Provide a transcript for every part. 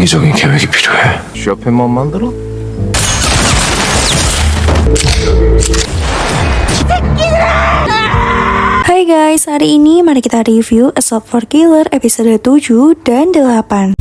이적인 계획이 필요해. 쇼핑만 만들어? Hai guys, hari ini mari kita review A Shop for Killer episode 7 dan 8.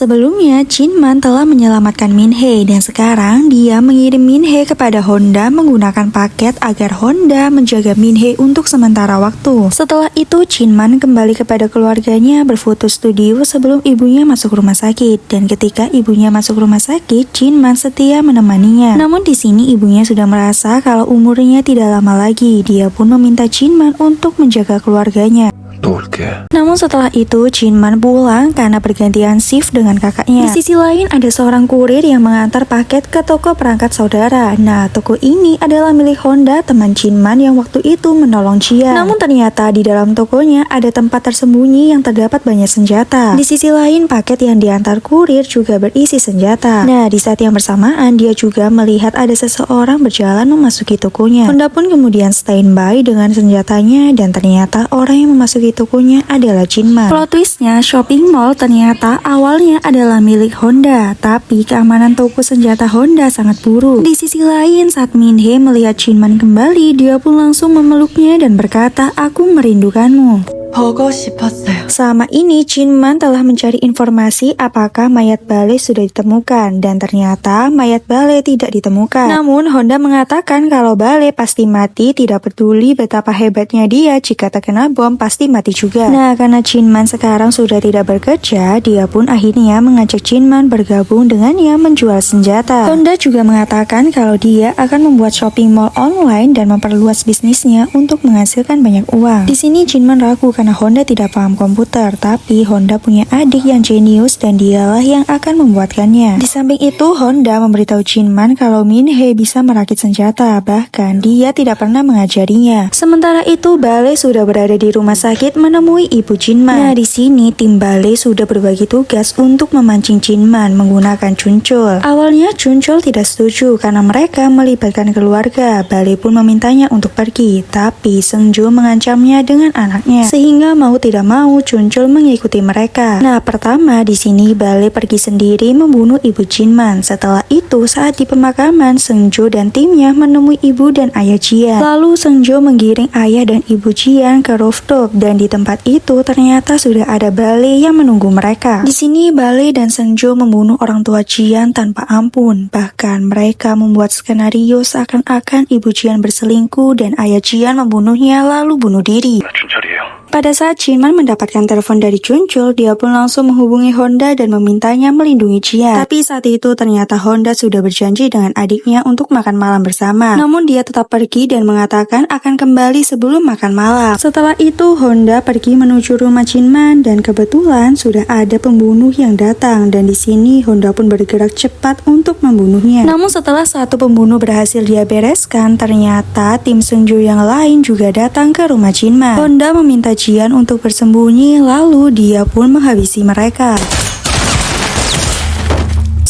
Sebelumnya, Jinman telah menyelamatkan Min-hee dan sekarang dia mengirim Min-hee kepada Honda menggunakan paket agar Honda menjaga Min-hee untuk sementara waktu. Setelah itu, Jinman kembali kepada keluarganya berfoto studio sebelum ibunya masuk rumah sakit. Dan ketika ibunya masuk rumah sakit, Jinman setia menemaninya. Namun di sini ibunya sudah merasa kalau umurnya tidak lama lagi. Dia pun meminta Jinman untuk menjaga keluarganya. 또 올게. Namun setelah itu Jinman pulang karena bergantian shift dengan kakaknya. Di sisi lain ada seorang kurir yang mengantar paket ke toko perangkat saudara. Nah, toko ini adalah milik Honda, teman Jinman yang waktu itu menolong Jian. Namun ternyata di dalam tokonya ada tempat tersembunyi yang terdapat banyak senjata. Di sisi lain paket yang diantar kurir juga berisi senjata. Nah, di saat yang bersamaan dia juga melihat ada seseorang berjalan memasuki tokonya. Honda pun kemudian standby dengan senjatanya dan ternyata orang yang memasuki tokonya adalah Jinman. Plot twistnya, shopping mall ternyata awalnya adalah milik Honda, tapi keamanan toko senjata Honda sangat buruk. Di sisi lain, saat Min-hee melihat Jinman kembali, dia pun langsung memeluknya dan berkata, "Aku merindukanmu." 보고 싶었어요. Selama ini Jinman telah mencari informasi apakah mayat Bale sudah ditemukan dan ternyata mayat Bale tidak ditemukan. Namun Honda mengatakan kalau Bale pasti mati, tidak peduli betapa hebatnya dia, jika terkena bom pasti mati juga. Nah, karena Jinman sekarang sudah tidak bekerja, dia pun akhirnya mengajak Jinman bergabung dengannya menjual senjata. Honda juga mengatakan kalau dia akan membuat shopping mall online dan memperluas bisnisnya untuk menghasilkan banyak uang. Di sini Jinman ragu karena Honda tidak paham komputer, tapi Honda punya adik yang jenius dan dialah yang akan membuatkannya. Di samping itu, Honda memberitahu Jinman kalau Min-hee bisa merakit senjata, bahkan dia tidak pernah mengajarinya. Sementara itu, Bale sudah berada di rumah sakit menemui ibu Jinman. Nah, di sini tim Bale sudah berbagi tugas untuk memancing Jinman menggunakan Chuncul. Awalnya Chuncul tidak setuju karena mereka melibatkan keluarga. Bale pun memintanya untuk pergi, tapi Seungjo mengancamnya dengan anaknya. Sehingga mau tidak mau Chuncul mengikuti mereka. Nah, pertama di sini Bale pergi sendiri membunuh ibu Jinman. Setelah itu saat di pemakaman Seungjo dan timnya menemui ibu dan ayah Jian. Lalu Seungjo menggiring ayah dan ibu Jian ke rooftop dan di tempat itu ternyata sudah ada Bale yang menunggu mereka. Di sini Bale dan Seungjo membunuh orang tua Jian tanpa ampun. Bahkan mereka membuat skenario seakan-akan ibu Jian berselingkuh dan ayah Jian membunuhnya lalu bunuh diri. 춘철이에요. Pada saat Jinman mendapatkan telepon dari Chuncul, dia pun langsung menghubungi Honda dan memintanya melindungi Jian. Tapi saat itu ternyata Honda sudah berjanji dengan adiknya untuk makan malam bersama. Namun dia tetap pergi dan mengatakan akan kembali sebelum makan malam. Setelah itu Honda pergi menuju rumah Jinman dan kebetulan sudah ada pembunuh yang datang dan di sini Honda pun bergerak cepat untuk membunuhnya. Namun setelah satu pembunuh berhasil dia bereskan, ternyata tim Seungjo yang lain juga datang ke rumah Jinman. Honda meminta Jian untuk bersembunyi, lalu dia pun menghabisi mereka.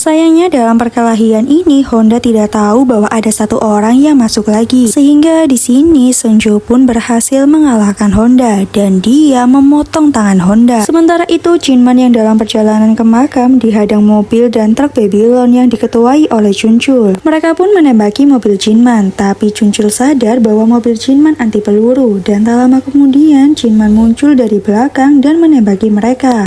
Sayangnya dalam perkelahian ini Honda tidak tahu bahwa ada satu orang yang masuk lagi, sehingga di sini Seungjo pun berhasil mengalahkan Honda dan dia memotong tangan Honda. Sementara itu Jinman yang dalam perjalanan ke makam dihadang mobil dan truk Babylon yang diketuai oleh Chuncul. Mereka pun menembaki mobil Jinman, tapi Chuncul sadar bahwa mobil Jinman anti peluru dan tak lama kemudian Jinman muncul dari belakang dan menembaki mereka.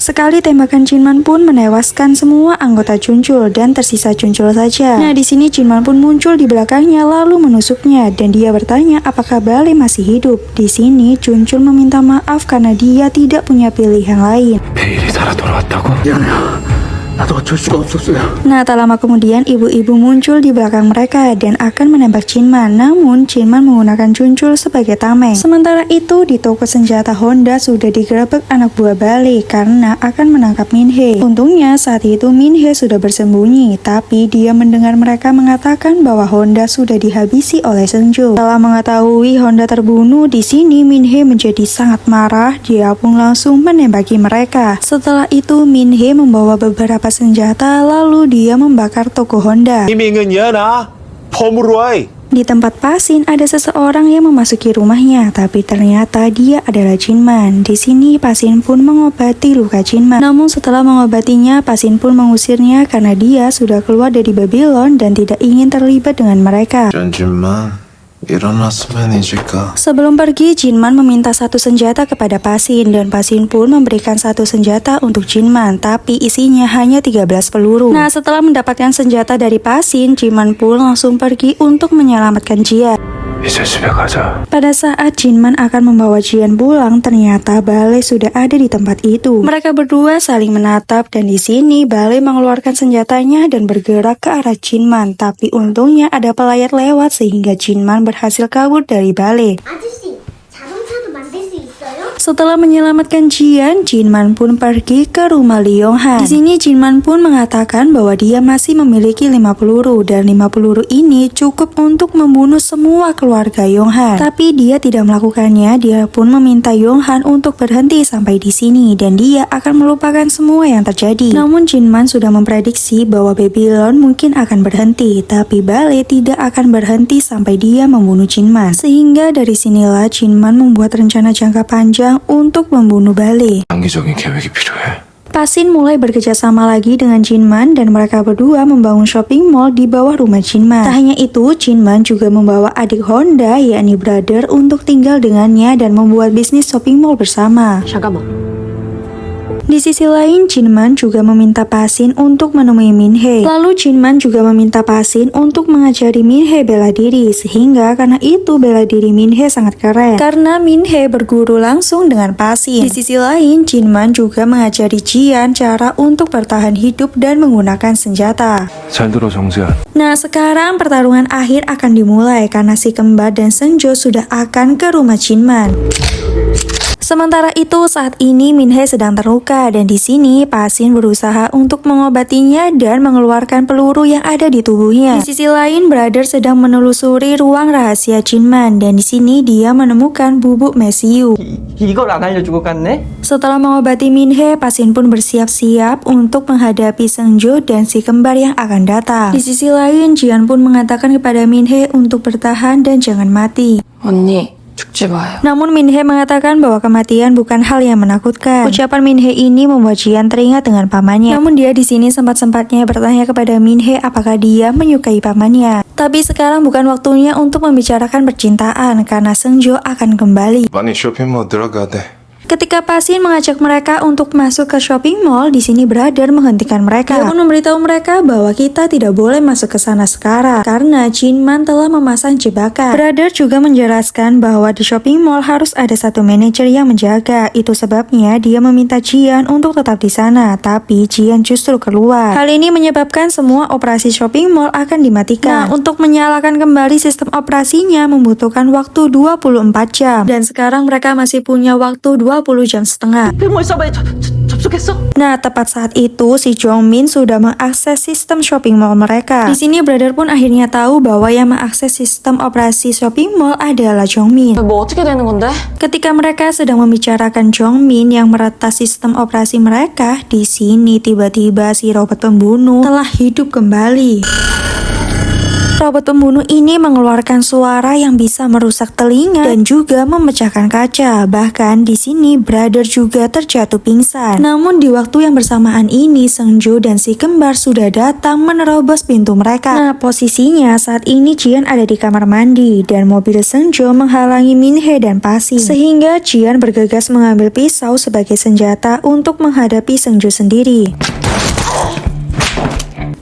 Sekali tembakan Jinman pun menewaskan semua anggota Chuncul dan tersisa Chuncul saja. Nah, di sini Jinman pun muncul di belakangnya lalu menusuknya dan dia bertanya apakah Bale masih hidup. Di sini Chuncul meminta maaf karena dia tidak punya pilihan lain. 베일이 살아 돌아왔다고? 미안해요. 나도 어쩔 수가 없었어요. Nah, tak lama kemudian ibu-ibu muncul di belakang mereka dan akan menembak Jinman. Namun Jinman menggunakan Chuncul sebagai tameng. Sementara itu di toko senjata Honda sudah digerebek anak buah Bale karena akan menangkap Min-hee. Untungnya saat itu Min-hee sudah bersembunyi, tapi dia mendengar mereka mengatakan bahwa Honda sudah dihabisi oleh Seungjo. Setelah mengetahui Honda terbunuh, di sini Min-hee menjadi sangat marah. Dia pun langsung menembaki mereka. Setelah itu Min-hee membawa beberapa senjata lalu dia membakar toko Honda. 이밍은 연아 폼으로 와이. Di tempat Pasin ada seseorang yang memasuki rumahnya, tapi ternyata dia adalah Jinman. Di sini Pasin pun mengobati luka Jinman. Namun setelah mengobatinya, Pasin pun mengusirnya karena dia sudah keluar dari Babylon dan tidak ingin terlibat dengan mereka. 전진만 일어났으면 잊을까. Sebelum pergi, Jinman meminta satu senjata kepada Pasin dan Pasin pun memberikan satu senjata untuk Jinman, tapi isinya hanya 13 peluru. Nah, setelah mendapatkan senjata dari Pasin, Jinman pun langsung pergi untuk menyelamatkan Jian. 이제 집에 가자. Pada saat Jinman akan membawa Jian pulang, ternyata Bale sudah ada di tempat itu. Mereka berdua saling menatap dan di sini Bale mengeluarkan senjatanya dan bergerak ke arah Jinman. Tapi untungnya ada pelayat lewat sehingga Jinman berhasil kabur dari Bale. 아저씨, 자동차도 만들 수 있어요? Setelah menyelamatkan Jian, Jinman pun pergi ke rumah Li Yonghan. Di sini Jinman pun mengatakan bahwa dia masih memiliki 5 peluru dan 5 peluru ini cukup untuk membunuh semua keluarga Yonghan. Tapi dia tidak melakukannya, dia pun meminta Yonghan untuk berhenti sampai di sini dan dia akan melupakan semua yang terjadi. Namun Jinman sudah memprediksi bahwa Babylon mungkin akan berhenti, tapi Bale tidak akan berhenti sampai dia membunuh Jinman. Sehingga dari sinilah Jinman membuat rencana jangka panjang untuk membunuh Bale. 장기적인 계획이 필요해. Pasin mulai bekerjasama lagi dengan Jinman dan mereka berdua membangun shopping mall di bawah rumah Jinman. Tak hanya itu, Jinman juga membawa adik Honda yakni Brother untuk tinggal dengannya dan membuat bisnis shopping mall bersama. Di sisi lain, Jinman juga meminta Pasin untuk menemui Minhe. Lalu Jinman juga meminta Pasin untuk mengajari Minhe bela diri, sehingga karena itu bela diri Minhe sangat keren. Karena Minhe berguru langsung dengan Pasin. Di sisi lain, Jinman juga mengajari Jian cara untuk bertahan hidup dan menggunakan senjata. 잘 들어 정지한. Nah, sekarang pertarungan akhir akan dimulai karena si kembar dan Senjo sudah akan ke rumah Jinman. Sementara itu, saat ini Minhe sedang terluka dan di sini Pasin berusaha untuk mengobatinya dan mengeluarkan peluru yang ada di tubuhnya. Di sisi lain, Brother sedang menelusuri ruang rahasia Jinman dan di sini dia menemukan bubuk mesiu. 이걸 안 알려주고 갔네? Setelah mengobati Minhe, Pasin pun bersiap-siap untuk menghadapi Senjo dan si kembar yang akan datang. Di sisi lain, Jian pun mengatakan kepada Minhe untuk bertahan dan jangan mati. 언니, 죽지 마요. Namun Minhe mengatakan bahwa kematian bukan hal yang menakutkan. Ucapan Minhe ini membuat Jian teringat dengan pamannya. Namun dia di sini sempat-sempatnya bertanya kepada Minhe apakah dia menyukai pamannya. Tapi sekarang bukan waktunya untuk membicarakan percintaan karena Senjo akan kembali. 많이 쇼핑몰 들어가야 돼. Ketika Pasin mengajak mereka untuk masuk ke shopping mall, di sini Brother menghentikan mereka. Dia pun memberitahu mereka bahwa kita tidak boleh masuk ke sana sekarang karena Jinman telah memasang jebakan. Brother juga menjelaskan bahwa di shopping mall harus ada satu manajer yang menjaga. Itu sebabnya dia meminta Jian untuk tetap di sana, tapi Jian justru keluar. Hal ini menyebabkan semua operasi shopping mall akan dimatikan. Nah, untuk menyalakan kembali sistem operasinya membutuhkan waktu 24 jam. Dan sekarang mereka masih punya waktu 20 jam setengah. 폐몰 서버에 접속했어? Nah, tepat saat itu si Jongmin sudah mengakses sistem shopping mall mereka. Di sini Brother pun akhirnya tahu bahwa yang mengakses sistem operasi shopping mall adalah Jongmin. 뭐 어떻게 되는 건데? Ketika mereka sedang membicarakan Jongmin yang meretas sistem operasi mereka, di sini tiba-tiba si robot pembunuh telah hidup kembali. Robot pembunuh ini mengeluarkan suara yang bisa merusak telinga dan juga memecahkan kaca. Bahkan di sini Brother juga terjatuh pingsan. Namun di waktu yang bersamaan ini Senjo dan si kembar sudah datang menerobos pintu mereka. Nah, posisinya saat ini Jian ada di kamar mandi dan mobil Senjo menghalangi Minhe dan Pasin. Sehingga Jian bergegas mengambil pisau sebagai senjata untuk menghadapi Senjo sendiri.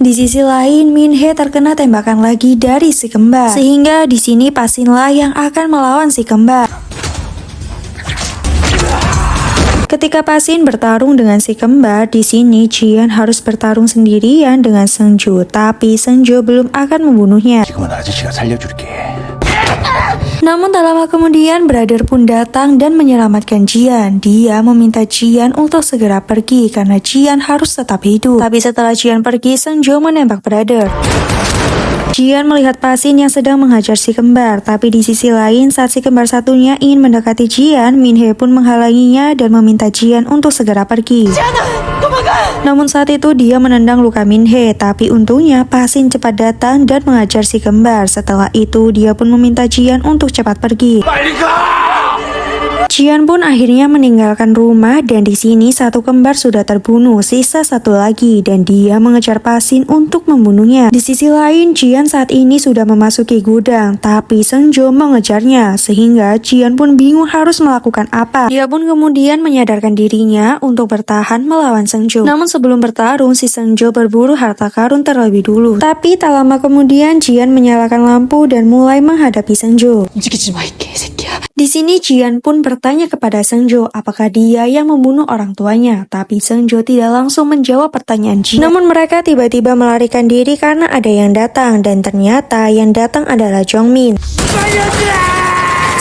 Di sisi lain, Minhe terkena tembakan lagi dari si kembar. Sehingga di sini Pasinlah yang akan melawan si kembar. Ketika Pasin bertarung dengan si kembar, di sini Jian harus bertarung sendirian dengan Senjo, tapi Senjo belum akan membunuhnya. 지금은 아저씨가 살려줄게. Namun tak lama kemudian Brother pun datang dan menyelamatkan Jian. Dia meminta Jian untuk segera pergi karena Jian harus tetap hidup. Tapi setelah Jian pergi, Senjo menembak Brother. Jian melihat Pasin yang sedang menghajar si kembar, tapi di sisi lain saat si kembar satunya ingin mendekati Jian, Minhe pun menghalanginya dan meminta Jian untuk segera pergi. 도망가! Namun saat itu dia menendang luka Min-hee, tapi untungnya Pasin cepat datang dan mengajar si kembar. Setelah itu dia pun meminta Jian untuk cepat pergi. Jian pun akhirnya meninggalkan rumah dan di sini satu kembar sudah terbunuh, sisa satu lagi dan dia mengejar Pasin untuk membunuhnya. Di sisi lain, Jian saat ini sudah memasuki gudang, tapi Seungjo mengejarnya sehingga Jian pun bingung harus melakukan apa. Dia pun kemudian menyadarkan dirinya untuk bertahan melawan Seungjo. Namun sebelum bertarung, si Seungjo berburu harta karun terlebih dulu. Tapi tak lama kemudian Jian menyalakan lampu dan mulai menghadapi Seungjo. 움직이지 마, 이 개새끼야. Di sini Jian pun bertanya kepada Seungjo apakah dia yang membunuh orang tuanya, tapi Seungjo tidak langsung menjawab pertanyaan Jian. Namun mereka tiba-tiba melarikan diri karena ada yang datang dan ternyata yang datang adalah Jongmin.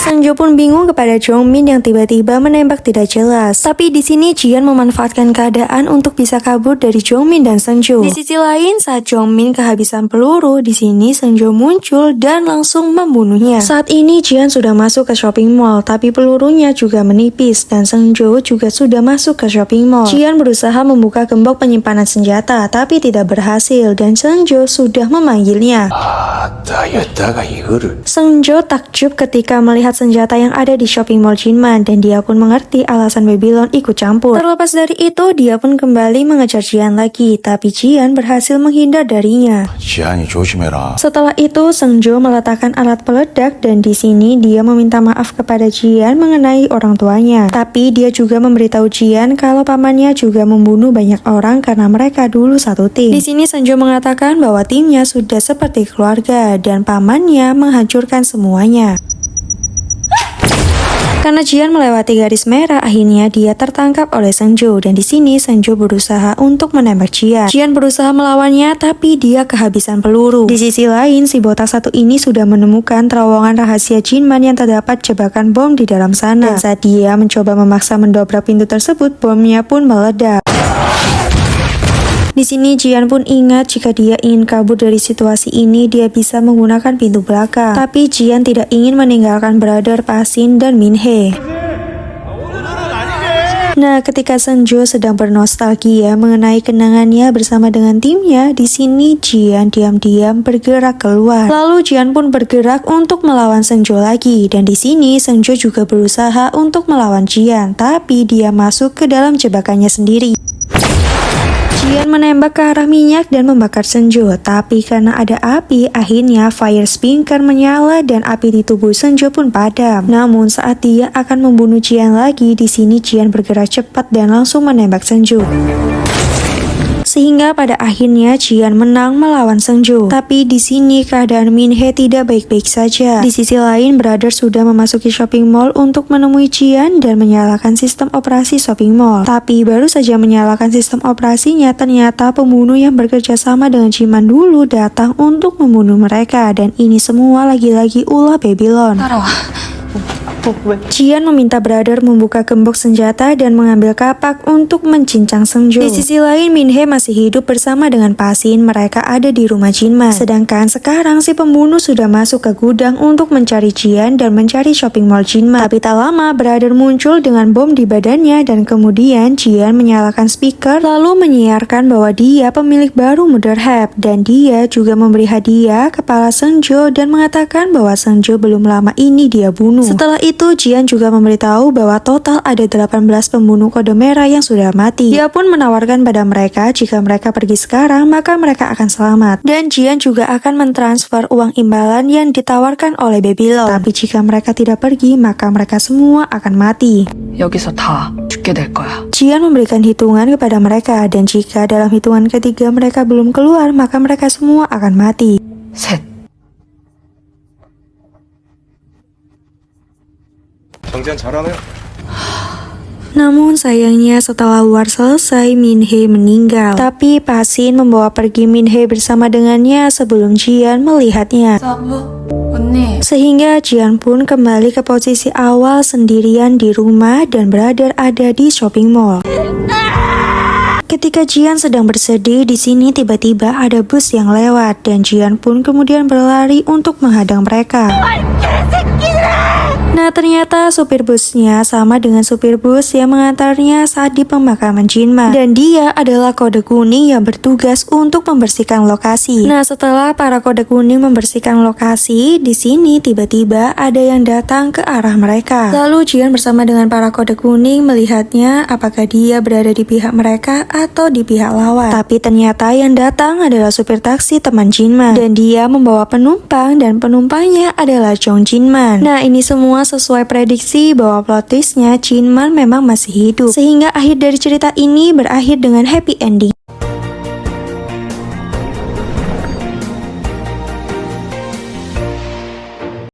Seungjo pun bingung kepada Jongmin yang tiba-tiba menembak tidak jelas. Tapi di sini Jian memanfaatkan keadaan untuk bisa kabur dari Jongmin dan Seungjo. Di sisi lain, saat Jongmin kehabisan peluru, di sini Seungjo muncul dan langsung membunuhnya. Saat ini Jian sudah masuk ke shopping mall, tapi pelurunya juga menipis dan Seungjo juga sudah masuk ke shopping mall. Jian berusaha membuka gembok penyimpanan senjata, tapi tidak berhasil dan Seungjo sudah memanggilnya. 아따 이거를 Seungjo takjub ketika melihat senjata yang ada di shopping mall Jinman dan dia pun mengerti alasan Babylon ikut campur. Terlepas dari itu, dia pun kembali mengejar Jian lagi, tapi Jian berhasil menghindar darinya. 지안이 조심해라. Setelah itu, Seungjo meletakkan alat peledak dan di sini dia meminta maaf kepada Jian mengenai orang tuanya. Tapi dia juga memberitahu Jian kalau pamannya juga membunuh banyak orang karena mereka dulu satu tim. Di sini Seungjo mengatakan bahwa timnya sudah seperti keluarga dan pamannya menghancurkan semuanya. Karena Jian melewati garis merah, akhirnya dia tertangkap oleh Seungjo dan di sini Seungjo berusaha untuk menembak Jian. Jian berusaha melawannya tapi dia kehabisan peluru. Di sisi lain, si botak satu ini sudah menemukan terowongan rahasia Jinman yang terdapat jebakan bom di dalam sana. Dan saat dia mencoba memaksa mendobrak pintu tersebut, bomnya pun meledak. Di sini Jian pun ingat jika dia ingin kabur dari situasi ini, dia bisa menggunakan pintu belakang. Tapi Jian tidak ingin meninggalkan brother Pasin dan Min-hee. Nah, ketika Seungjo sedang bernostalgia mengenai kenangannya bersama dengan timnya, di sini Jian diam-diam bergerak keluar. Lalu Jian pun bergerak untuk melawan Seungjo lagi, dan di sini Seungjo juga berusaha untuk melawan Jian, tapi dia masuk ke dalam jebakannya sendiri. Jian menembak ke arah minyak dan membakar Seungjo, tapi karena ada api, akhirnya fire sprinkler menyala dan api di tubuh Seungjo pun padam. Namun saat dia akan membunuh Jian lagi, di sini Jian bergerak cepat dan langsung menembak Seungjo. Sehingga pada akhirnya Jian menang melawan Seungjo. Tapi di sini keadaan Min-hee tidak baik-baik saja. Di sisi lain, brother sudah memasuki shopping mall untuk menemui Jian dan menyalakan sistem operasi shopping mall. Tapi baru saja menyalakan sistem operasinya, ternyata pembunuh yang bekerja sama dengan Jinman dulu datang untuk membunuh mereka dan ini semua lagi-lagi ulah Babylon. 따라와. Jian meminta brother membuka gembok senjata dan mengambil kapak untuk mencincang Seungjo. Di sisi lain, Min-hee masih hidup bersama dengan Pasin. Mereka ada di rumah Jinman. Sedangkan sekarang si pembunuh sudah masuk ke gudang untuk mencari Jian dan mencari shopping mall Jinman. Tapi tak lama, brother muncul dengan bom di badannya dan kemudian Jian menyalakan speaker lalu menyiarkan bahwa dia pemilik baru Motherhead dan dia juga memberi hadiah kepala Seungjo dan mengatakan bahwa Seungjo belum lama ini dia bunuh. Setelah itu, Jian juga memberitahu bahwa total ada 18 pembunuh kode merah yang sudah mati. Dia pun menawarkan pada mereka jika mereka pergi sekarang, maka mereka akan selamat. Dan Jian juga akan mentransfer uang imbalan yang ditawarkan oleh Babylon. Tapi jika mereka tidak pergi, maka mereka semua akan mati. 여기서 다 죽게 될 거야. Jian memberikan hitungan kepada mereka, dan jika dalam hitungan ketiga mereka belum keluar, maka mereka semua akan mati. 셋. 정지한 잘하네요. Namun sayangnya setelah war selesai, Min-hee meninggal. Tapi Pasin membawa pergi Min-hee bersama dengannya sebelum Jian melihatnya. 언니. Sehingga Jian pun kembali ke posisi awal sendirian di rumah dan brother ada di shopping mall. Ketika Jian sedang bersedih, di sini tiba-tiba ada bus yang lewat dan Jian pun kemudian berlari untuk menghadang mereka. Nah, ternyata supir busnya sama dengan supir bus yang mengantarnya saat di pemakaman Jinman. Dan dia adalah kode kuning yang bertugas untuk membersihkan lokasi. Nah, setelah para kode kuning membersihkan lokasi, di sini tiba-tiba ada yang datang ke arah mereka. Lalu Jian bersama dengan para kode kuning melihatnya apakah dia berada di pihak mereka atau di pihak lawan. Tapi ternyata yang datang adalah supir taksi teman Jinman. Dan dia membawa penumpang dan penumpangnya adalah Chong Jinman. Nah, ini semua sesuai prediksi bahwa plot twistnya Jinman memang masih hidup. Sehingga akhir dari cerita ini berakhir dengan happy ending.